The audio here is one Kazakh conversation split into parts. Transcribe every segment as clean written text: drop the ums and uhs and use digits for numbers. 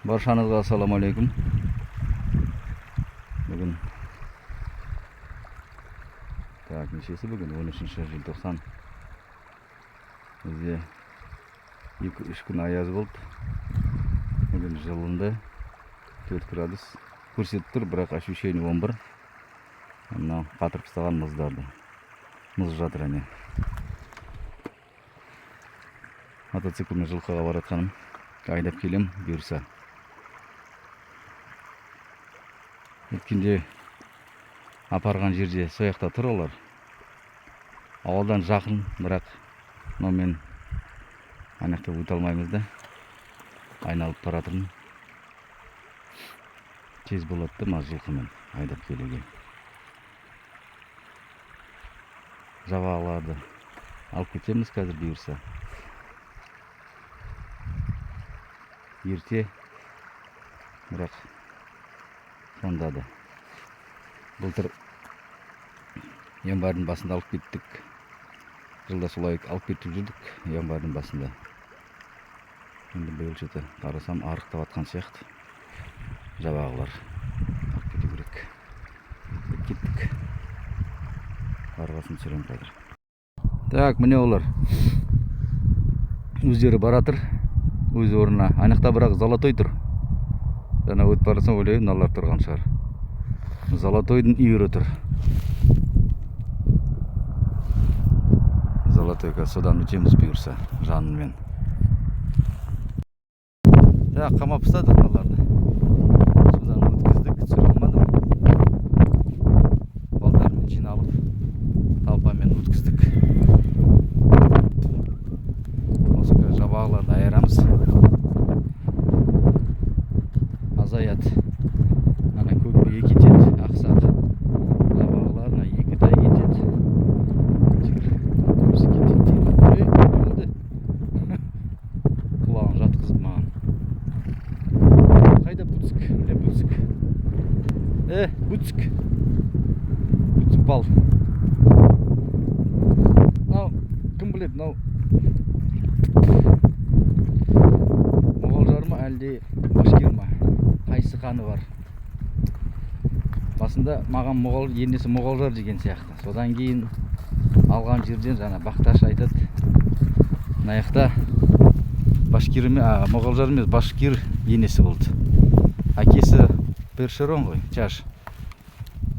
Barşanızga assalamu alaikum. Bugün neçesi bugün 13-желтоқсан. Bizde 2-3 gün ayaz болды. Bugün жылында 4 градус көрсетіп тұр, бірақ ощущение 11. Мынау қатырып тастаған мұздарды. Мұз жатыр әне. Мотоциклмен жылқыға баратқаным. Айдап келем, бұйырса. Өткенде апарған жерде сояқта тұр олар. Ауылдан жақын, бірақ мен анақта өте алмаймыз да. Айналып баратырмын. Тез болады да мына жылқымен айдап келуге. Жабағыларды алып кетеміз қазір бұйырса. Ерте, бірақ сонда да. Былтыр январьдың басында алып кеттік. Жылда солай алып кетіп жүрдік январьдың басында. Енді биыл что-то қарасам арықтап атқан сияқты. Жабағылар алып кету керек. Кеттік. Қарғасын түсірем қазір. Так, міне олар. Өздері баратыр. Өз орнына. Анықта бірақ Золотой тұр. Жана өтіп барасам ойлаймын, мыналар тұрған шығар. Золотойдың үйірі тұр. Золотойға содан өтеміз бұйырса жанымен. Қамап ұстадық мыналарды. Содан өткіздік, түсіре алмадым. Балдармен жиналып, талпамен өткіздік. Осы жабағыларды айырамыз. Азаят. Ана көкбие кетеді, ақсақ. Жабағыларына 2 тай кетеді. Көбісі кетеді дейді. Болды. Құлағын жатқызып маған. Қайда бұтсік? Міне бұтсік. Бұтсік. Бұтсік бал. Мынау, кім біледі, мынау Моғолжар ма, әлде башкир ма? Қайсы қаны бар? Басында маған енесі Моғолжар деген сияқты. Содан кейін алған жерден жаңа бақташ айтады. Мынаяқта башкир емес, Моғолжар емес, башкир енесі болды. Әкесі Першерон ғой, Чаш.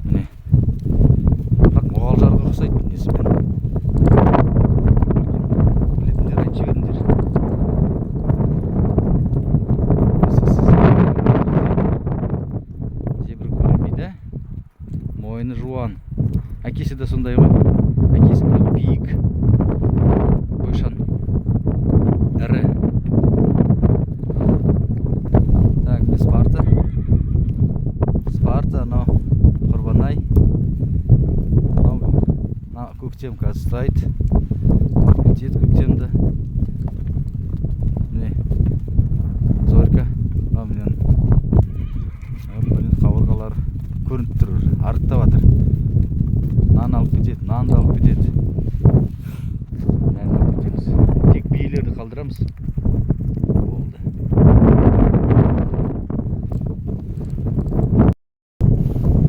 Міне. Бірақ Моғолжарға ұқсайды несімен. Білетіндер айтып жіберіңдер. Зебір көрінбейді. Мойыны жуан. Әкесі де сондай ғой. Әкесі де биік. Бойшан. Ірі. Так, Спарта. Спарта, но Құрбанай. Көктем қазір ұстайды. Кетеді көктемді. Міне. Зорька. Менен қабырғалар көрініп тұр. Арықтап жатыр. Нан алып кетеді, нанды алып кетеді. Нан алып кетеміз. Тек биелерді қалдырамыз. Болды.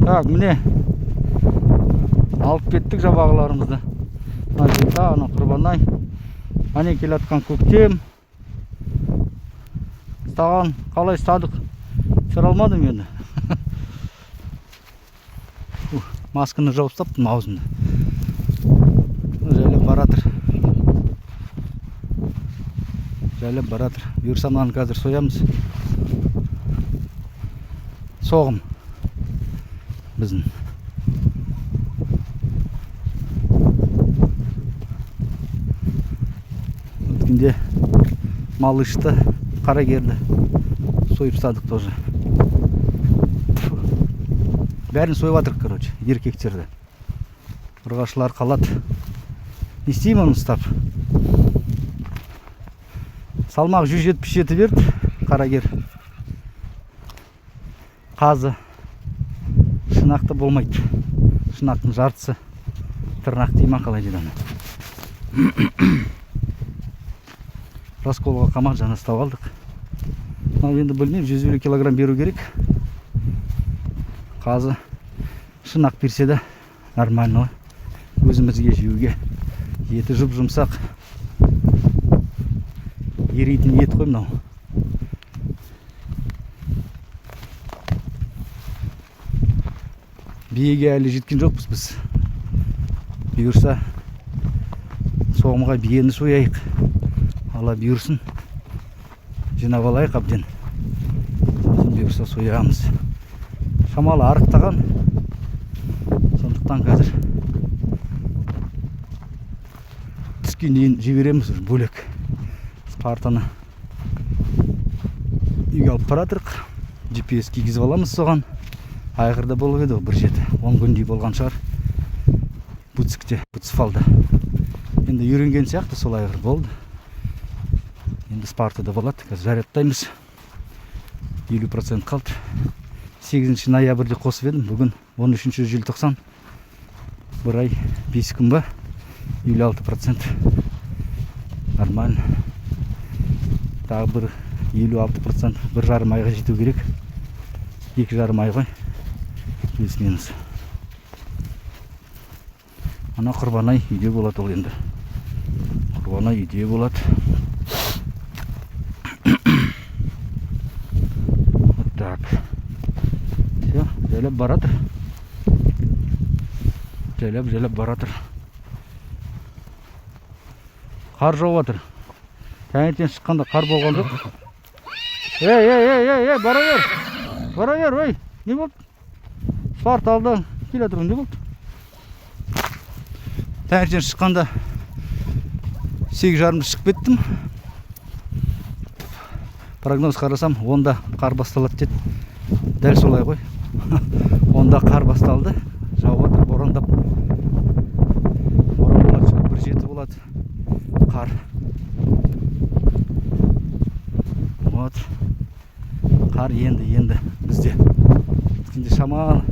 Так, міне. Алып кеттік жабағыларымызды. Ана Құрбанай. Ане келатқан көктем. Стаған қалай стадық? Түсіре алмадым енді. Масканы жауып тастаптым аузымды. Жайлап баратыр. Жайлап баратыр. Бұйырса мынаны қазір соямыз. Соғым. Біздің. Өткенде малышты, қарагерді сойып тастадық тоже. Бәрін сойып жатырық, короче, еркектерді. Ұрғашылар қалады. Не істеймін оны ұстап? Салмақ 177 берді, қарагер. Қазы. Шынақты болмайды. Шынақтың жартысы. Тырнақ дейма қалай дейді ана. Расколға қамақ жаңа ұстап алдық. Ал енді білмеймін, 150 килограмм беру керек. Қазы шынақ берсе де нормально. Өзімізге жеуге. Еті жұп-жұмсақ. Ерейтін ет қой мынау. Биеге әлі жеткен жоқпыз біз. Бұйырса соғымға биені сояйық. Алла бұйырсын. Жинап алайық әбден. Бұйырса соямыз. Шамалы арықтаған. Сондықтан қазір түскеннен кейін жібереміз бөлек. Спартаны үйге алып баратырық. GPS кигізіп аламыз соған. Айғырда болып еді, бір жеті 10 күндей болған шығар. Бұтсікте, бұтсыфалда. Енді үйренген сияқты сол айғыр болды. Енді Спартада болады. Қазір жарияттаймыз. 50% қалды. 8 ноябрьде қосып едім. Бүгін 13 желтоқсан. Бір ай 5 күн ба? 56%. Нормально. Тағы бір 56%. Бір жарым айға жету керек. 2,5 ай ғой. Плюс-минус. Ана құрбан ай үйде болады ол енді. Құрбан ай үйде болады. Вот так. Все, жайлап баратыр. Жайлап баратыр. Қар жауып жатыр. Таңертең шыққанда қар болған жоқ. Ей, бара бер. Бара бер, ой. Не болды? Спарта алды. Келе тұрған не болды? Таңертең шыққанда 8:30 шығып кеттім. Прогноз қарасам, онда қар басталады деді. Дәл солай ғой. Онда қар басталды. Жауып жатыр, борандап. Боран болады, 1,7 болады. Қар. Вот. Қар енді бізде. Енді шамалы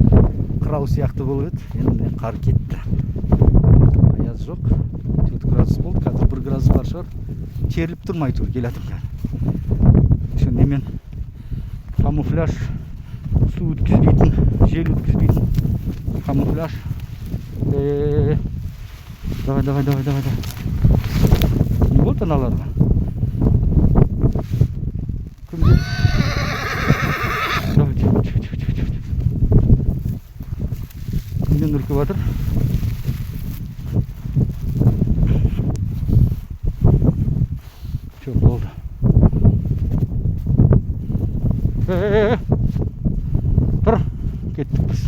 қырау сияқты болып еді. Енді қар кетті. Аяз жоқ. 4 градус болды. Қазір 1 градус бар шығар. Теріліп тұрмай тұр, келатым қазір. Еще немен камуфляж, су өткізбейтін, жел өткізбейтін камуфляж. Давай. Не болды аналарға? Кімде? Давай, тихо. Кімден үркіп жатыр? Çok oldu. Dur. Gittik biz.